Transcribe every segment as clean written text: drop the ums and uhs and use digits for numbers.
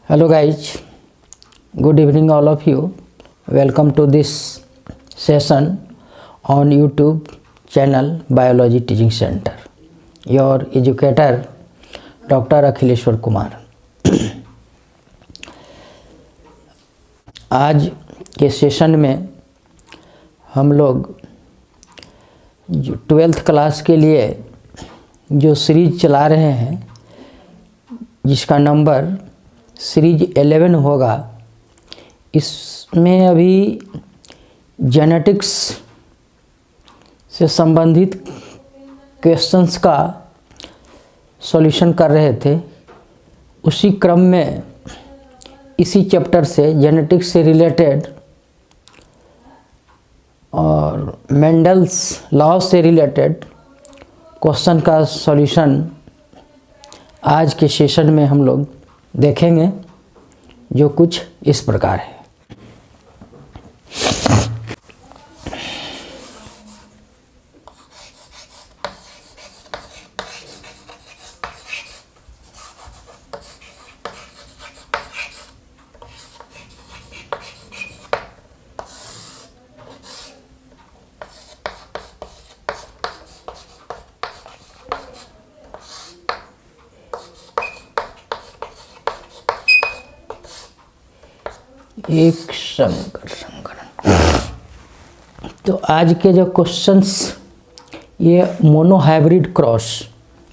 Hello guys, good evening all of you. Welcome to this session on YouTube channel Biology Teaching Center. Your educator Dr. Akhileshwar Kumar. आज के session में हम लोग जो 12th class के लिए जो सीरीज चला रहे हैं जिसका नंबर सीरीज 11 होगा, इसमें अभी जेनेटिक्स से संबंधित क्वेश्चंस का सॉल्यूशन कर रहे थे। उसी क्रम में इसी चैप्टर से जेनेटिक्स से रिलेटेड और मेंडल्स लॉ से रिलेटेड क्वेश्चन का सॉल्यूशन आज के सेशन में हम लोग देखेंगे, जो कुछ इस प्रकार है। एक संकरण। तो आज के जो क्वेश्चंस, ये मोनोहाइब्रिड क्रॉस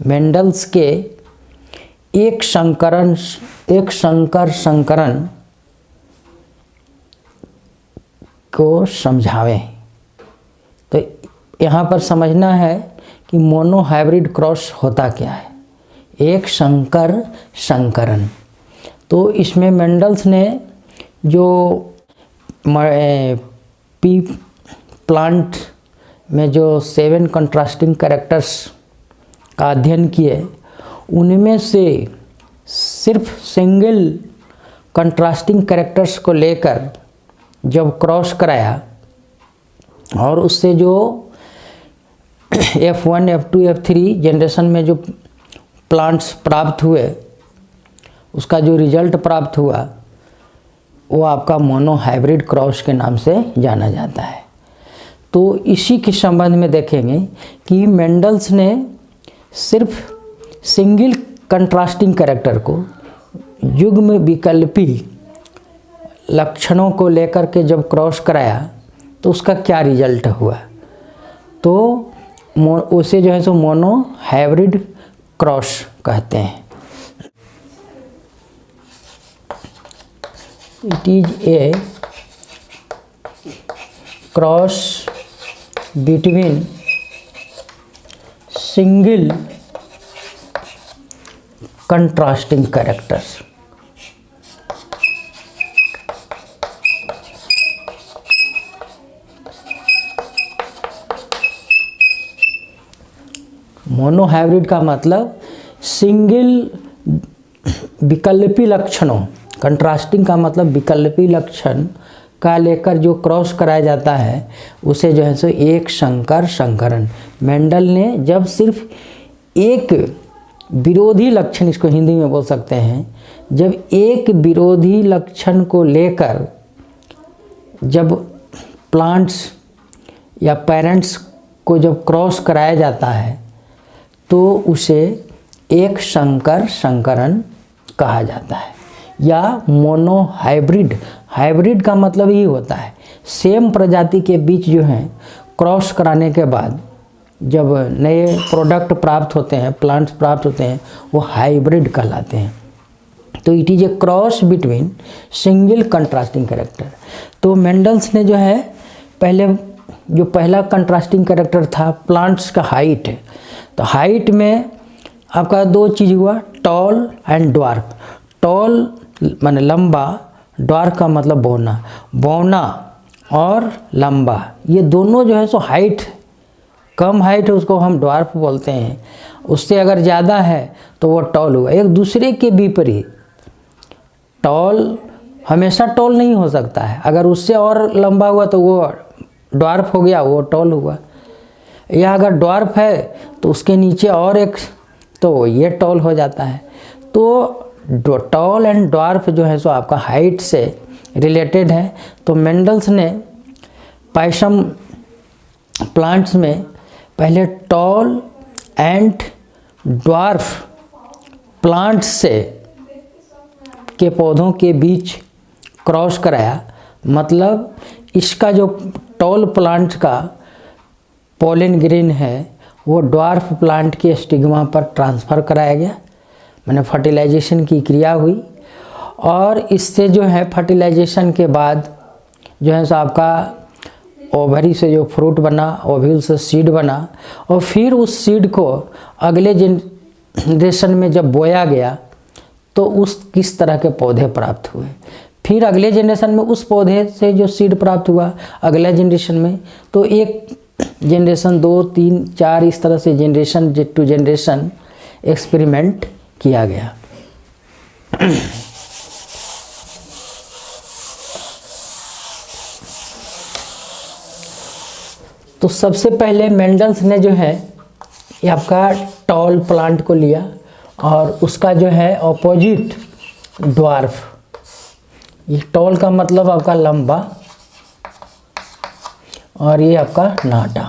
मेंडल्स के एक संकरण को समझावें। तो यहाँ पर समझना है कि मोनोहाइब्रिड क्रॉस होता क्या है। एक संकरण, तो इसमें मेंडल्स ने जो पी प्लांट में जो 7 कंट्रास्टिंग कैरेक्टर्स का अध्ययन किए, उनमें से सिर्फ सिंगल कंट्रास्टिंग कैरेक्टर्स को लेकर जब क्रॉस कराया और उससे जो F1, F2, F3 जनरेशन में जो प्लांट्स प्राप्त हुए, उसका जो रिजल्ट प्राप्त हुआ वो आपका मोनोहाइब्रिड क्रॉस के नाम से जाना जाता है। तो इसी के संबंध में देखेंगे कि मेंडल्स ने सिर्फ सिंगल कंट्रास्टिंग कैरेक्टर को युग्म विकल्पी लक्षणों को लेकर के जब क्रॉस कराया तो उसका क्या रिजल्ट हुआ, तो उसे जो है सो मोनोहाइब्रिड क्रॉस कहते हैं। It is a cross between single contrasting characters. Monohybrid का मतलब सिंगल विकल्पी लक्षणों, कंट्रास्टिंग का मतलब विकल्पी लक्षण का लेकर जो क्रॉस कराया जाता है उसे जो है सो एक संकरण। मेंडल ने जब सिर्फ एक विरोधी लक्षण, इसको हिंदी में बोल सकते हैं, जब एक विरोधी लक्षण को लेकर जब प्लांट्स या पेरेंट्स को जब क्रॉस कराया जाता है तो उसे एक संकरण कहा जाता है या मोनोहाइब्रिड। हाइब्रिड का मतलब ही होता है सेम प्रजाति के बीच जो है क्रॉस कराने के बाद जब नए प्रोडक्ट प्राप्त होते हैं, प्लांट्स प्राप्त होते हैं, वो हाइब्रिड कहलाते हैं। तो it is a cross between single contrasting character. तो मेंडल्स ने जो है जो पहला कंट्रास्टिंग कैरेक्टर था प्लांट्स का हाइट, तो हाइट में आपका 2 चीज़ हुआ, टॉल एंड ड्वार्फ। टॉल माने लंबा, ड्वार्फ का मतलब बौना और लंबा, ये दोनों जो है सो हाइट, कम हाइट है उसको हम ड्वार्फ बोलते हैं, उससे अगर ज़्यादा है तो वो टॉल हुआ। एक दूसरे के विपरीत, टॉल हमेशा टॉल नहीं हो सकता है, अगर उससे और लंबा हुआ तो वो ड्वार्फ हो गया, वो टॉल हुआ। या अगर ड्वार्फ है तो उसके नीचे और एक, तो ये टॉल हो जाता है। तो टॉल एंड ड्वार्फ जो है सो आपका हाइट से रिलेटेड है। तो मेंडल्स ने पाइशम प्लांट्स में पहले टॉल एंड ड्वार्फ प्लांट्स से के पौधों के बीच क्रॉस कराया। मतलब इसका जो टॉल प्लांट का पोलन ग्रेन है वो ड्वार्फ प्लांट के स्टिग्मा पर ट्रांसफ़र कराया गया, मैंने फर्टिलाइजेशन की क्रिया हुई और इससे जो है फर्टिलाइजेशन के बाद जो है सो आपका ओवरी से जो फ्रूट बना, ओव्यूल से सीड बना और फिर उस सीड को अगले जनरेशन में जब बोया गया तो उस किस तरह के पौधे प्राप्त हुए। फिर अगले जनरेशन में उस पौधे से जो सीड प्राप्त हुआ अगले जनरेशन में, तो एक जनरेशन 2, 3, 4 इस तरह से जनरेशन टू जनरेशन एक्सपेरिमेंट किया गया। तो सबसे पहले मेंडल्स ने जो है ये आपका टॉल प्लांट को लिया और उसका जो है ऑपोजिट ड्वार्फ, ये टॉल का मतलब आपका लंबा और ये आपका नाटा,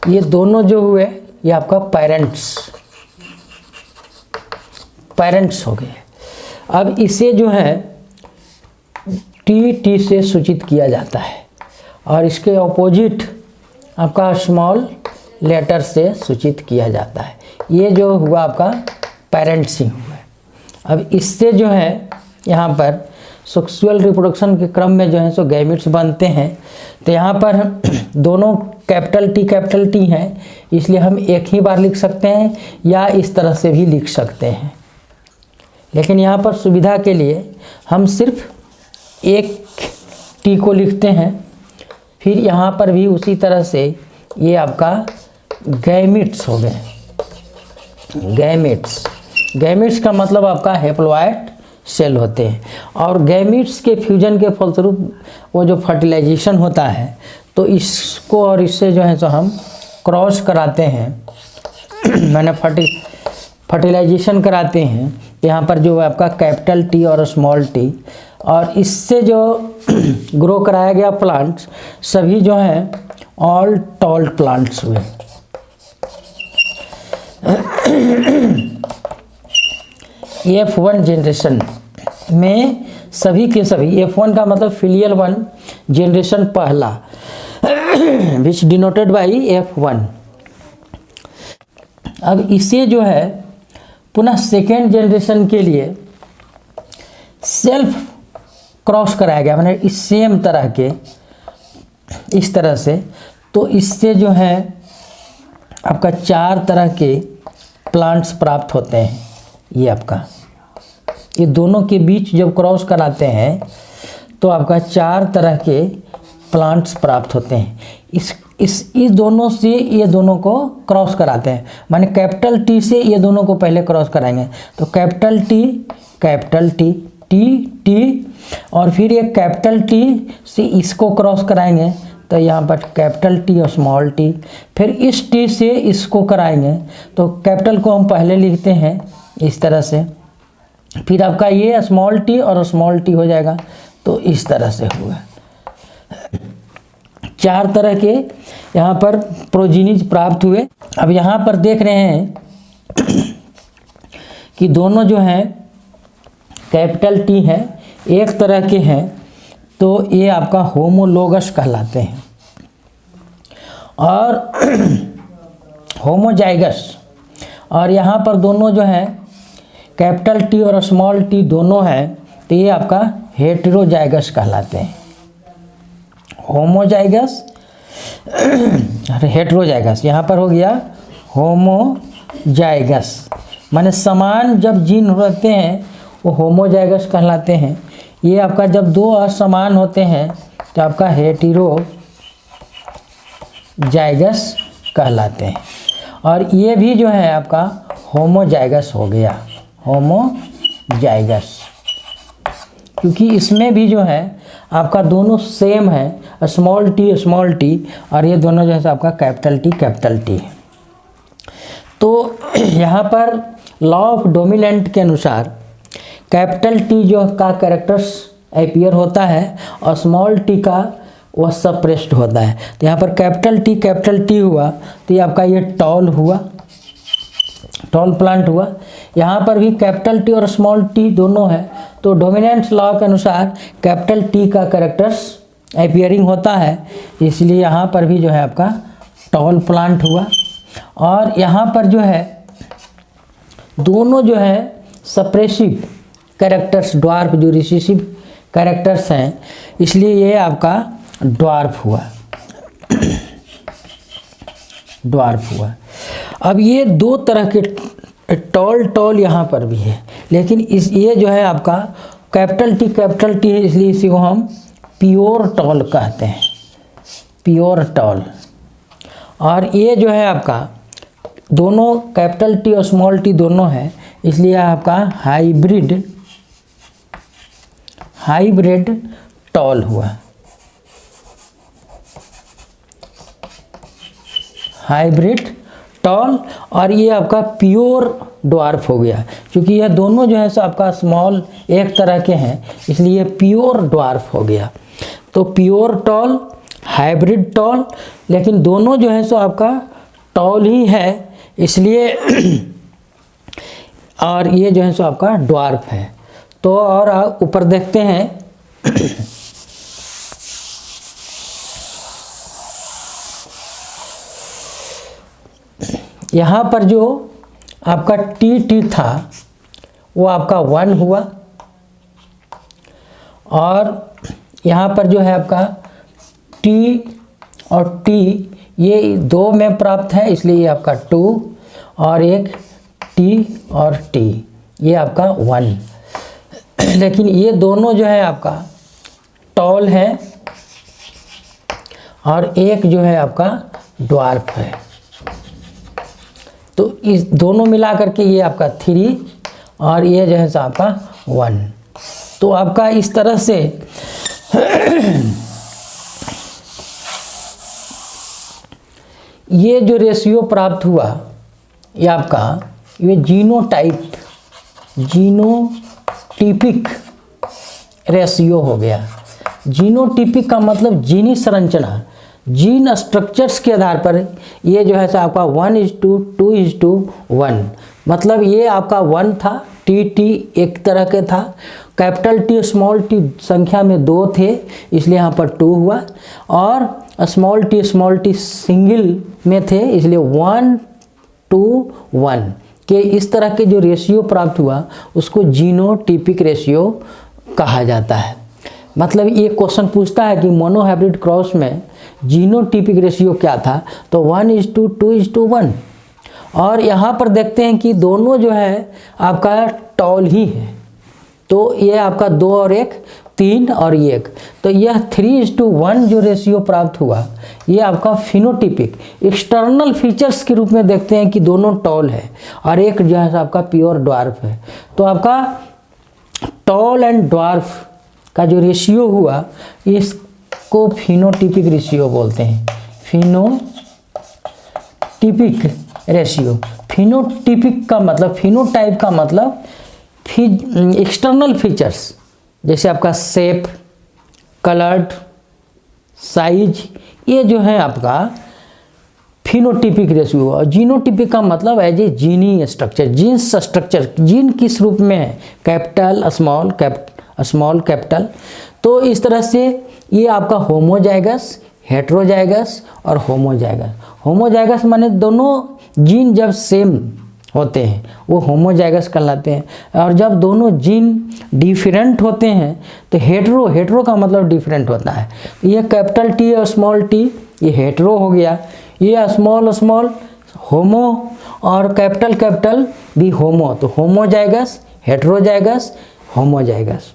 ये दोनों जो हुए ये आपका पेरेंट्स हो गए। अब इसे जो है टी से सूचित किया जाता है और इसके ऑपोजिट आपका स्मॉल लेटर से सूचित किया जाता है। ये जो हुआ आपका पेरेंट्स ही हुआ। अब इससे जो है यहाँ पर सेक्सुअल रिप्रोडक्शन के क्रम में जो है सो गैमेट्स बनते हैं। तो यहाँ पर दोनों कैपिटल टी हैं, इसलिए हम एक ही बार लिख सकते हैं या इस तरह से भी लिख सकते हैं, लेकिन यहाँ पर सुविधा के लिए हम सिर्फ एक टी को लिखते हैं। फिर यहाँ पर भी उसी तरह से ये आपका गैमेट्स हो गए। गैमेट्स का मतलब आपका हैप्लॉइड सेल होते हैं और गैमेट्स के फ्यूजन के फलस्वरूप वो जो फर्टिलाइजेशन होता है तो इसको और इससे जो है तो हम क्रॉस कराते हैं, मैंने फर्टिलाइजेशन कराते हैं। यहाँ पर जो आपका कैपिटल टी और स्मॉल टी और इससे जो ग्रो कराया गया प्लांट्स सभी जो हैं ऑल टॉल प्लांट्स हुए। F1 जनरेशन में सभी के सभी, F1 का मतलब फिलियल 1 जनरेशन पहला विच डिनोटेड बाई F1। अब इसे जो है पुनः सेकेंड जनरेशन के लिए सेल्फ क्रॉस कराया गया, मैंने इस सेम तरह के इस तरह से। तो इससे जो है आपका 4 तरह के प्लांट्स प्राप्त होते हैं। ये आपका ये दोनों के बीच जब क्रॉस कराते हैं तो आपका 4 तरह के प्लांट्स प्राप्त होते हैं। इस दोनों से ये दोनों को क्रॉस कराते हैं, माने कैपिटल टी से ये दोनों को पहले क्रॉस कराएंगे। तो कैपिटल टी टी और फिर ये कैपिटल टी से इसको क्रॉस कराएंगे तो यहाँ पर कैपिटल टी और स्मॉल टी, फिर इस टी से इसको कराएंगे तो कैपिटल को हम पहले लिखते हैं इस तरह से, फिर आपका ये स्मॉल टी और स्मॉल टी हो जाएगा। तो इस तरह से हुआ 4 तरह के यहाँ पर प्रोजीनीज प्राप्त हुए। अब यहाँ पर देख रहे हैं कि दोनों जो हैं कैपिटल टी हैं, एक तरह के हैं, तो ये आपका होमोलोगस कहलाते हैं और होमोजाइगस। और यहाँ पर दोनों जो हैं कैपिटल टी और स्मॉल टी दोनों हैं, तो ये आपका हेटेरोजाइगस कहलाते हैं। होमोजाइगस हेटेरोजाइगस, यहाँ पर हो गया होमोजाइगस, माने समान जब जीन रहते हैं वो होमोजाइगस कहलाते हैं। ये आपका जब 2 असमान होते हैं तो आपका हेटेरोजाइगस कहलाते हैं। और ये भी जो है आपका होमोजाइगस हो गया, होमोजाइगस, क्योंकि इसमें भी जो है आपका दोनों सेम है, स्मॉल टी और ये दोनों जो है आपका कैपिटल टी है। तो यहाँ पर लॉ ऑफ डोमिनेंट के अनुसार कैपिटल टी जो का कैरेक्टर्स अपीयर होता है और स्मॉल टी का वह सप्रेस्ड होता है। तो यहाँ पर कैपिटल टी हुआ तो ये आपका ये टॉल हुआ, टॉल प्लांट हुआ। यहाँ पर भी कैपिटल टी और स्मॉल टी दोनों है, तो डोमिनेंट लॉ के अनुसार कैपिटल टी का कैरेक्टर्स अपीयरिंग होता है, इसलिए यहाँ पर भी जो है आपका टॉल प्लांट हुआ। और यहाँ पर जो है दोनों जो है सप्रेसिव कैरेक्टर्स, ड्वार्फ जो रिसेसिव कैरेक्टर्स हैं, इसलिए ये आपका ड्वार्फ हुआ, ड्वार्फ हुआ। अब ये दो तरह के टॉल यहाँ पर भी है, लेकिन ये जो है आपका कैपिटल टी है, इसलिए इसी को हम प्योर टॉल कहते हैं, प्योर टॉल। और ये जो है आपका दोनों कैपिटल टी और स्मॉल टी दोनों है, इसलिए आपका हाइब्रिड टॉल हुआ, हाइब्रिड टॉल। और ये आपका प्योर ड्वार्फ हो गया, क्योंकि यह दोनों जो है सो आपका स्मॉल एक तरह के हैं, इसलिए प्योर ड्वार्फ हो गया। तो प्योर टॉल, हाइब्रिड टॉल, लेकिन दोनों जो है सो आपका टॉल ही है, इसलिए और ये जो है सो आपका ड्वार्फ है। तो और ऊपर देखते हैं यहाँ पर जो आपका टी था वो आपका 1 हुआ, और यहाँ पर जो है आपका टी और टी ये 2 में प्राप्त है, इसलिए ये आपका 2, और एक टी और टी ये आपका 1। लेकिन ये दोनों जो है आपका टॉल है और एक जो है आपका ड्वार्फ है। तो इस दोनों मिला करके ये आपका 3 और ये जो है आपका 1। तो आपका इस तरह से ये जो रेशियो प्राप्त हुआ ये आपका ये जीनोटिपिक रेशियो हो गया। जीनोटिपिक का मतलब जीनी संरचना, जीन स्ट्रक्चर्स के आधार पर ये जो है आपका 1:2:1, मतलब ये आपका 1 था, टी एक तरह के था, कैपिटल टी स्मॉल टी संख्या में 2 थे, इसलिए यहाँ पर 2 हुआ, और स्मॉल टी सिंगल में थे, इसलिए 1:1 के इस तरह के जो रेशियो प्राप्त हुआ उसको जीनोटिपिक रेशियो कहा जाता है। मतलब ये क्वेश्चन पूछता है कि मोनोहाइब्रिड क्रॉस में जीनोटिपिक रेशियो क्या था, तो 1:2:1। और यहाँ पर देखते हैं कि दोनों जो है आपका टॉल ही है, तो ये आपका 2 और 1 3 और 1, तो यह 3:1 जो रेशियो प्राप्त हुआ ये आपका फिनोटिपिक एक्सटर्नल फीचर्स के रूप में देखते हैं कि दोनों टॉल है और एक जो है आपका प्योर ड्वार्फ है। तो आपका टॉल एंड ड्वार्फ का जो रेशियो हुआ इसको फिनोटिपिक रेशियो बोलते हैं, फिनोटिपिक रेशियो। फिनोटिपिक का मतलब, फिनोटाइप का मतलब एक्सटर्नल फीचर्स, जैसे आपका शेप, कलर्ड, साइज, ये जो है आपका फिनोटिपिक रेशियो। और जीनोटिपिक का मतलब है जी जीनी स्ट्रक्चर, जीन्स स्ट्रक्चर, जीन किस रूप में है, कैपिटल स्मॉल कैपिटल। तो इस तरह से ये आपका होमोजाइगस, हेट्रोजाइगस और होमोजाइगस। होमोजाइगस माने दोनों जीन जब सेम होते हैं वो होमोजाइगस कहलाते हैं, और जब दोनों जीन डिफरेंट होते हैं तो हेट्रो का मतलब डिफरेंट होता है। ये कैपिटल टी और स्मॉल टी ये हेट्रो हो गया, ये स्मॉल होमो और कैपिटल भी होमो, तो होमोजाइगस, हेट्रोजाइगस, होमोजाइगस।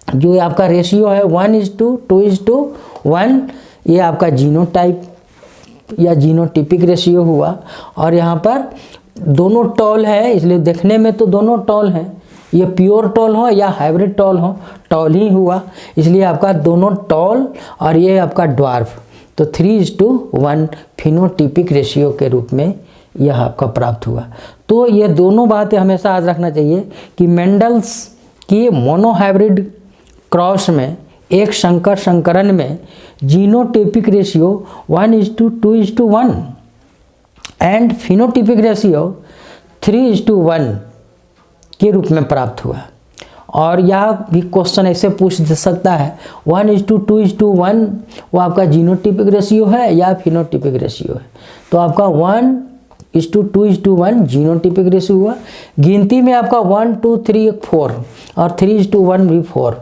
जो आपका रेशियो है 1:2:1 ये आपका जीनोटाइप या जीनोटिपिक रेशियो हुआ। और यहाँ पर दोनों टॉल है, इसलिए देखने में तो दोनों टॉल हैं, ये प्योर टॉल हो या हाइब्रिड टॉल हो, टॉल ही हुआ, इसलिए आपका दोनों टॉल और ये आपका ड्वार्फ, तो 3:1 फिनोटिपिक रेशियो के रूप में यह आपका प्राप्त हुआ। तो ये दोनों बातें हमेशा याद रखना चाहिए कि मेंडल्स की मोनोहाइब्रिड क्रॉस में, एक संकर संकरण में genotypic ratio 1:2:1 and phenotypic ratio 3:1 के रूप में प्राप्त हुआ। और यह भी क्वेश्चन ऐसे पूछ सकता है 1:2:1 वो आपका जीनोटाइपिक रेशियो है या फिनोटाइपिक रेशियो है। तो आपका 1:2:1 जीनोटाइपिक रेशियो हुआ। गिनती में आपका 1 2 3 4 और 3:1 भी 4,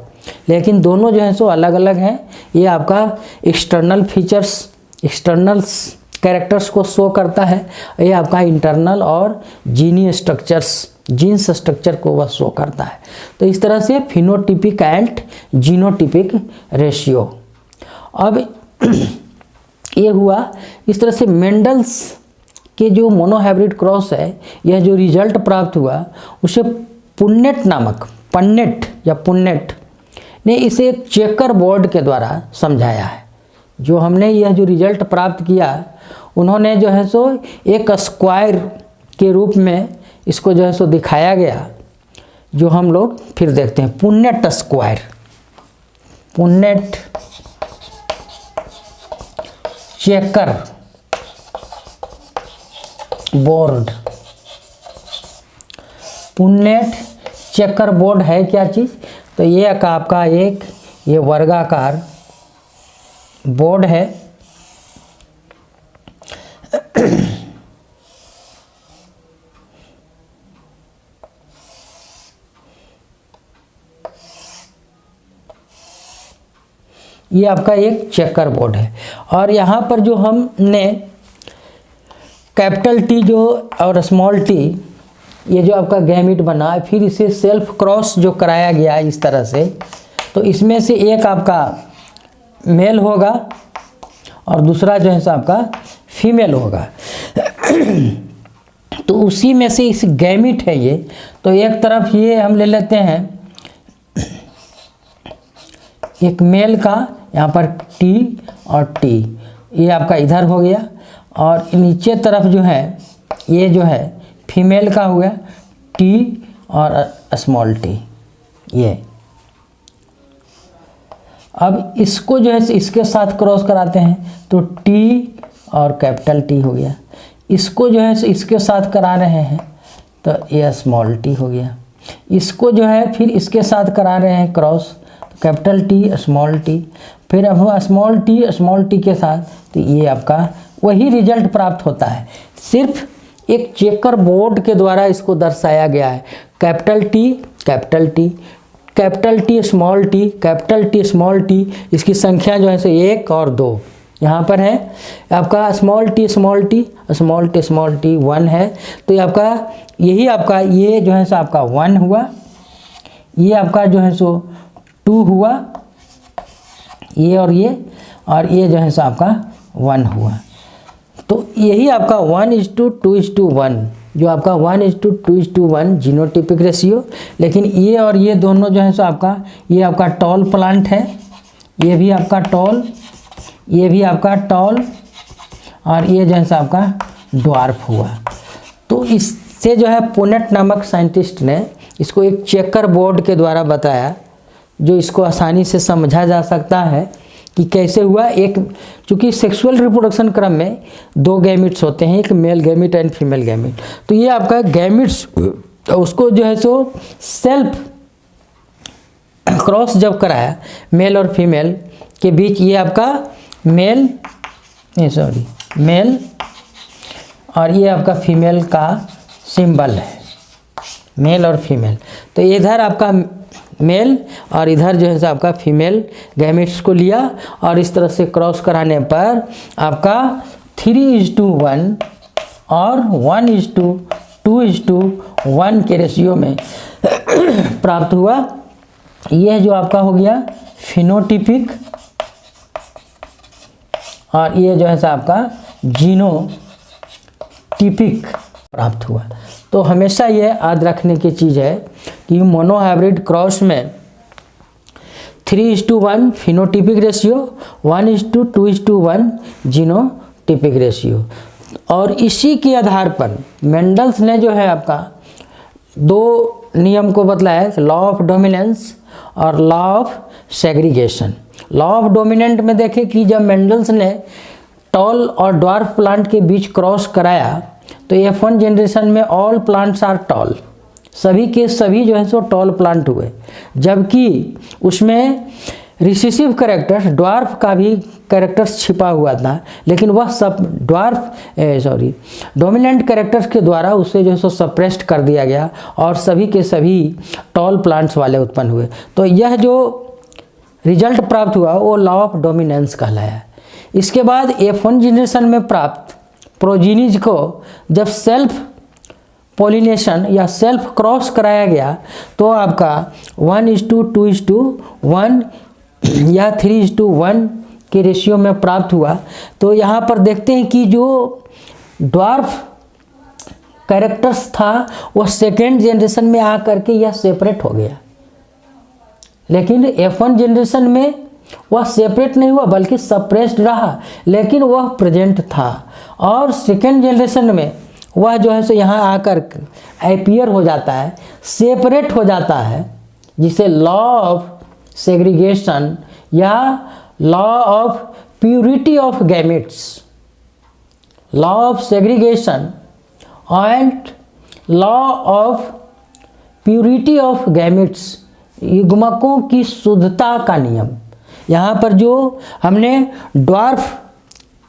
लेकिन दोनों जो है सो अलग अलग हैं। ये आपका एक्सटर्नल फीचर्स, एक्सटर्नल कैरेक्टर्स को शो करता है, ये आपका इंटरनल और जीनी स्ट्रक्चर्स, जीन्स स्ट्रक्चर को वह शो करता है। तो इस तरह से फिनोटिपिक एंड जीनोटिपिक रेशियो। अब ये हुआ, इस तरह से मेंडल्स के जो मोनोहाइब्रिड क्रॉस है, यह जो रिजल्ट प्राप्त हुआ उसे पुन्नेट नामक, पन्नेट या पुन्नेट ने इसे एक चेकर बोर्ड के द्वारा समझाया है। जो हमने यह जो रिजल्ट प्राप्त किया, उन्होंने जो है सो एक स्क्वायर के रूप में इसको जो है सो दिखाया गया, जो हम लोग फिर देखते हैं पुन्नेट square, पुन्नेट checker board. पुन्नेट checker board है क्या चीज़? तो ये आपका एक ये वर्गाकार बोर्ड है। ये आपका एक चेकर बोर्ड है और यहाँ पर जो हमने कैपिटल टी जो और स्मॉल टी, ये जो आपका गैमिट बना, फिर इसे सेल्फ क्रॉस जो कराया गया इस तरह से, तो इसमें से एक आपका मेल होगा और दूसरा जो है सो आपका फीमेल होगा। तो उसी में से इस गैमिट है ये। तो एक तरफ ये हम ले लेते हैं एक मेल का, यहाँ पर टी और टी, ये आपका इधर हो गया, और नीचे तरफ जो है ये जो है फीमेल का हो गया टी और स्मॉल टी। ये अब इसको जो है इसके साथ क्रॉस कराते हैं तो टी और कैपिटल टी हो गया। इसको जो है इसके साथ करा रहे हैं तो ये स्मॉल टी हो गया। इसको जो है फिर इसके साथ करा रहे हैं क्रॉस, तो कैपिटल टी स्मॉल टी, फिर अब स्मॉल टी के साथ, तो ये आपका वही रिजल्ट प्राप्त होता है। सिर्फ एक चेकर बोर्ड के द्वारा इसको दर्शाया गया है। Capital T capital T, capital T small T, capital T small T, इसकी संख्या जो है सो 1 और 2 यहाँ पर है। आपका स्मॉल टी 1 है, तो ये आपका यही आपका ये जो है सो आपका 1 हुआ, ये आपका जो है सो 2 हुआ, ये और ये जो है सो आपका 1 हुआ। तो यही आपका 1:2:1, जो आपका 1:2:1 जीनोटाइपिक रेशियो। लेकिन ये और ये दोनों जो है सो आपका, ये आपका टॉल प्लांट है, ये भी आपका टॉल, ये भी आपका टॉल, और ये जो है सो आपका ड्वार्फ हुआ। तो इससे जो है पुन्नेट नामक साइंटिस्ट ने इसको एक चेकर बोर्ड के द्वारा बताया, जो इसको आसानी से समझा जा सकता है कि कैसे हुआ। एक चूँकि सेक्सुअल रिप्रोडक्शन क्रम में 2 गैमिट्स होते हैं, एक male gamete and female gamete. तो ये आपका गैमिट्स उसको जो है सो सेल्फ क्रॉस जब कराया मेल और फीमेल के बीच, ये आपका मेल और ये आपका फीमेल का सिंबल है, मेल और फीमेल। तो इधर आपका मेल और इधर जो है सो आपका फीमेल गैमेट्स को लिया, और इस तरह से क्रॉस कराने पर आपका 3:1 और 1:2:1 के रेशियो में प्राप्त हुआ। यह जो आपका हो गया फिनोटिपिक, और ये जो है सो आपका जीनोटिपिक प्राप्त हुआ। तो हमेशा ये याद रखने की चीज़ है कि मोनोहाइब्रिड क्रॉस में 3:1 फिनोटिपिक रेशियो, 1:2:1 जीनोटिपिक रेशियो। और इसी के आधार पर मेंडल्स ने जो है आपका दो नियम को बतलाया है, लॉ ऑफ डोमिनेंस और law of segregation. Law of dominant में देखें कि जब मेंडल्स ने टॉल और ड्वार्फ प्लांट के बीच क्रॉस कराया तो F1 जनरेशन में ऑल प्लांट्स आर टॉल, सभी के सभी जो है सो टॉल प्लांट हुए, जबकि उसमें रिसेसिव कैरेक्टर्स ड्वार्फ का भी कैरेक्टर्स छिपा हुआ था, लेकिन वह सब डोमिनेंट कैरेक्टर्स के द्वारा उसे जो है सो सप्रेस्ड कर दिया गया और सभी के सभी टॉल प्लांट्स वाले उत्पन्न हुए। तो यह जो रिजल्ट प्राप्त हुआ वो लॉ ऑफ डोमिनेंस कहलाया। इसके बाद F1 जनरेशन में प्राप्त प्रोजीनीज को जब सेल्फ पॉलिनेशन या सेल्फ क्रॉस कराया गया तो आपका 1:2:1 या 3:1 के रेशियो में प्राप्त हुआ। तो यहाँ पर देखते हैं कि जो ड्वार्फ कैरेक्टर्स था वह सेकेंड जनरेशन में आकर के यह सेपरेट हो गया, लेकिन F1 जनरेशन में वह सेपरेट नहीं हुआ बल्कि सप्रेस्ड रहा, लेकिन वह प्रेजेंट था। और सेकेंड जनरेशन में वह जो है सो यहाँ आकर अपीयर हो जाता है, सेपरेट हो जाता है, जिसे लॉ ऑफ सेग्रीगेशन या law of purity of gametes, law of segregation and law of purity of gametes, युग्मकों की शुद्धता का नियम। यहाँ पर जो हमने ड्वार्फ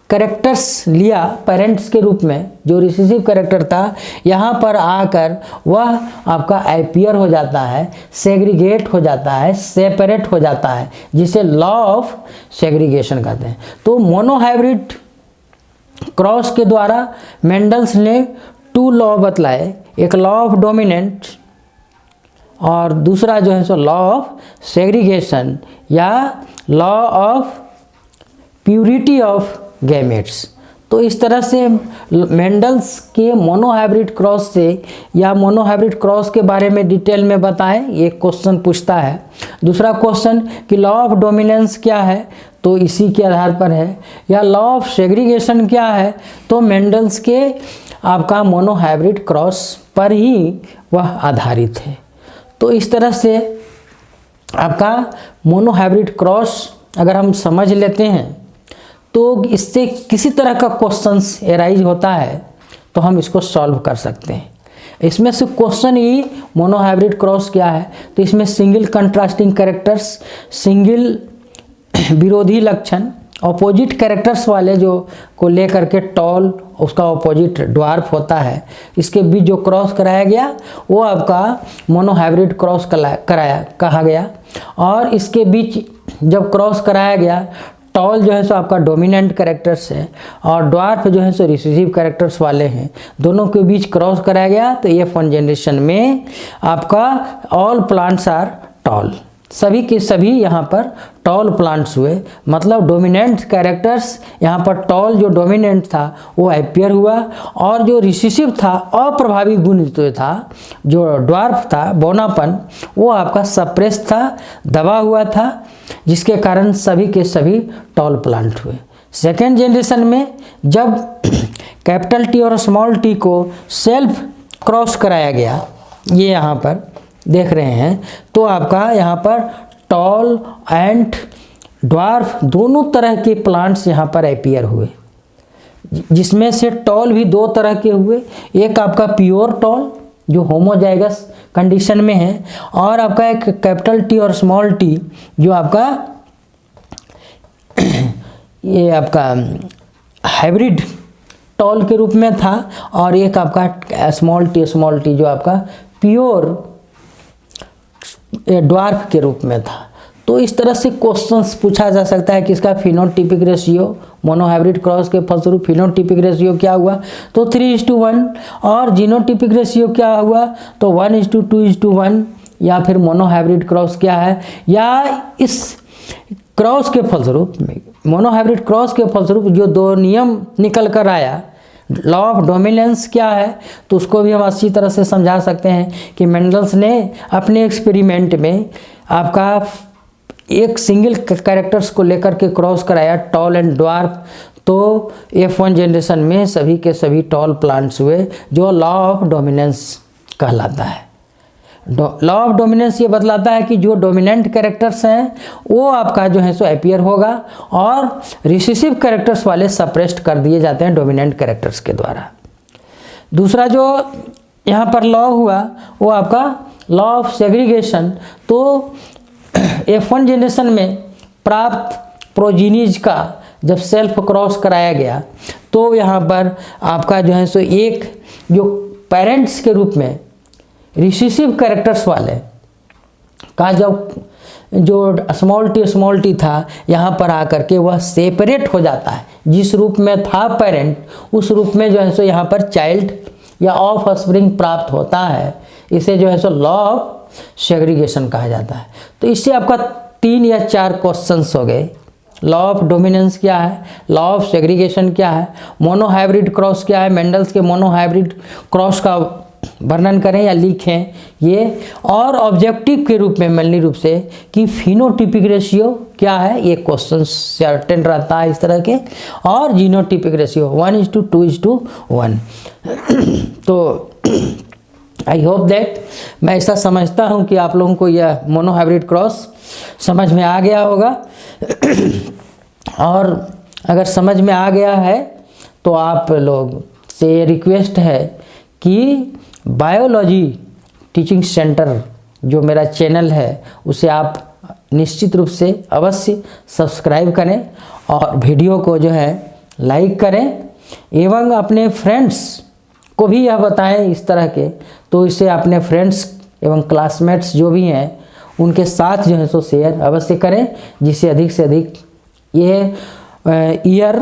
कैरेक्टर्स लिया पेरेंट्स के रूप में, जो रिसेसिव कैरेक्टर था, यहाँ पर आकर वह आपका अपीयर हो जाता है, सेग्रीगेट हो जाता है, सेपरेट हो जाता है, जिसे लॉ ऑफ सेग्रीगेशन कहते हैं। तो मोनोहाइब्रिड क्रॉस के द्वारा मेंडल्स ने 2 लॉ बतलाए, एक लॉ ऑफ डोमिनेंट और दूसरा जो है सो लॉ ऑफ सेग्रीगेशन या law of purity of gametes. तो इस तरह से मेंडल्स के मोनोहाइब्रिड क्रॉस से या मोनोहाइब्रिड क्रॉस के बारे में डिटेल में बताएं, ये क्वेश्चन पूछता है। दूसरा क्वेश्चन कि लॉ ऑफ डोमिनेंस क्या है, तो इसी के आधार पर है, या लॉ ऑफ सेग्रीगेशन क्या है, तो मेंडल्स के आपका मोनोहाइब्रिड क्रॉस पर ही वह आधारित है। तो इस तरह से आपका मोनोहाइब्रिड क्रॉस अगर हम समझ लेते हैं तो इससे किसी तरह का क्वेश्चंस एराइज होता है तो हम इसको सॉल्व कर सकते हैं। इसमें से क्वेश्चन ही मोनोहाइब्रिड क्रॉस क्या है, तो इसमें सिंगल कंट्रास्टिंग कैरेक्टर्स, सिंगल विरोधी लक्षण, ऑपोजिट कैरेक्टर्स वाले जो को लेकर के टॉल उसका ऑपोजिट ड्वार्फ होता है, इसके बीच जो क्रॉस कराया गया वो आपका मोनोहाइब्रिड क्रॉस कहा गया। और इसके बीच जब क्रॉस कराया गया, टॉल जो है सो आपका डोमिनेंट कैरेक्टर्स है और ड्वार्फ जो है सो रिसेसिव कैरेक्टर्स वाले हैं, दोनों के बीच क्रॉस कराया गया। तो F1 जनरेशन में आपका ऑल प्लांट्स आर टॉल, सभी के सभी यहाँ पर टॉल प्लांट्स हुए, मतलब डोमिनेंट कैरेक्टर्स यहाँ पर टॉल जो डोमिनेंट था वो अपीयर हुआ और जो रिसेसिव था अप्रभावी गुण जो था, जो ड्वार्फ था बौनापन, वो आपका सप्रेस था, दबा हुआ था, जिसके कारण सभी के सभी टॉल प्लांट हुए। सेकेंड जनरेशन में जब कैपिटल टी और स्मॉल टी को सेल्फ क्रॉस कराया गया, ये यहाँ पर देख रहे हैं, तो आपका यहाँ पर टॉल एंड ड्वार्फ दोनों तरह के प्लांट्स यहाँ पर अपीयर हुए, जिसमें से टॉल भी 2 तरह के हुए, एक आपका प्योर टॉल जो होमोजाइगस कंडीशन में है, और आपका एक कैपिटल टी और स्मॉल टी जो आपका ये आपका हाइब्रिड टॉल के रूप में था, और एक आपका स्मॉल टी जो आपका प्योर ड्वार्फ के रूप में था। तो इस तरह से क्वेश्चंस पूछा जा सकता है कि इसका फिनोटिपिक रेशियो, मोनोहाइब्रिड क्रॉस के फलस्वरूप फिनोटिपिक रेशियो क्या हुआ, तो 3:1, और जीनोटिपिक रेशियो क्या हुआ, तो 1:2:1, या फिर मोनोहाइब्रिड क्रॉस क्या है, या इस क्रॉस के फलस्वरूप मोनोहाइब्रिड क्रॉस के फलस्वरूप जो 2 नियम निकल कर आया, लॉ ऑफ डोमिनेंस क्या है, तो उसको भी हम अच्छी तरह से समझा सकते हैं कि मेंडल्स ने अपने एक्सपेरिमेंट में आपका एक सिंगल कैरेक्टर्स को लेकर के क्रॉस कराया, टॉल एंड ड्वार्फ, तो F1 जनरेशन में सभी के सभी टॉल प्लांट्स हुए, जो लॉ ऑफ डोमिनेंस कहलाता है। लॉ ऑफ डोमिनेंस ये बतलाता है कि जो डोमिनेंट कैरेक्टर्स हैं वो आपका जो है सो अपीयर होगा, और रिसेसिव कैरेक्टर्स वाले सप्रेस्ड कर दिए जाते हैं डोमिनेंट कैरेक्टर्स के द्वारा। दूसरा जो यहाँ पर लॉ हुआ वो आपका लॉ ऑफ सेग्रीगेशन। तो F1 जनरेशन में प्राप्त प्रोजीनीज का जब सेल्फ क्रॉस कराया गया तो यहाँ पर आपका जो है सो एक जो पेरेंट्स के रूप में रिसेसिव कैरेक्टर्स वाले का जब जो स्मॉल टी था यहाँ पर आकर के वह सेपरेट हो जाता है। जिस रूप में था पेरेंट उस रूप में जो है सो यहाँ पर चाइल्ड या ऑफ स्प्रिंग प्राप्त होता है। इसे जो है सो लॉ ऑफ सेग्रीगेशन कहा जाता है। तो इससे आपका 3 या 4 क्वेश्चंस हो गए। लॉ ऑफ डोमिनेंस क्या है, लॉ ऑफ सेग्रीगेशन क्या है, मोनोहाइब्रिड क्रॉस क्या है, मेंडल्स के मोनोहाइब्रिड क्रॉस का वर्णन करें या लिखें ये, और ऑब्जेक्टिव के रूप में मेनली रूप से कि फिनोटिपिक रेशियो क्या है, ये क्वेश्चन सर्टेन रहता है इस तरह के, और जीनोटिपिक रेशियो 1:2:1। तो आई होप दैट मैं ऐसा समझता हूँ कि आप लोगों को यह मोनोहाइब्रिड क्रॉस समझ में आ गया होगा। और अगर समझ में आ गया है तो आप लोग से रिक्वेस्ट है कि बायोलॉजी टीचिंग सेंटर जो मेरा चैनल है उसे आप निश्चित रूप से अवश्य सब्सक्राइब करें, और वीडियो को जो है लाइक करें, एवं अपने फ्रेंड्स को भी यह बताएं इस तरह के। तो इसे अपने फ्रेंड्स एवं क्लासमेट्स जो भी हैं उनके साथ जो है सो शेयर अवश्य करें, जिससे अधिक से अधिक ये ईयर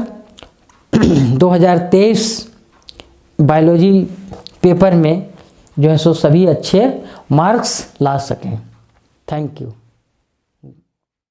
2023 बायोलॉजी पेपर में जो है सो सभी अच्छे मार्क्स ला सकें। Thank you.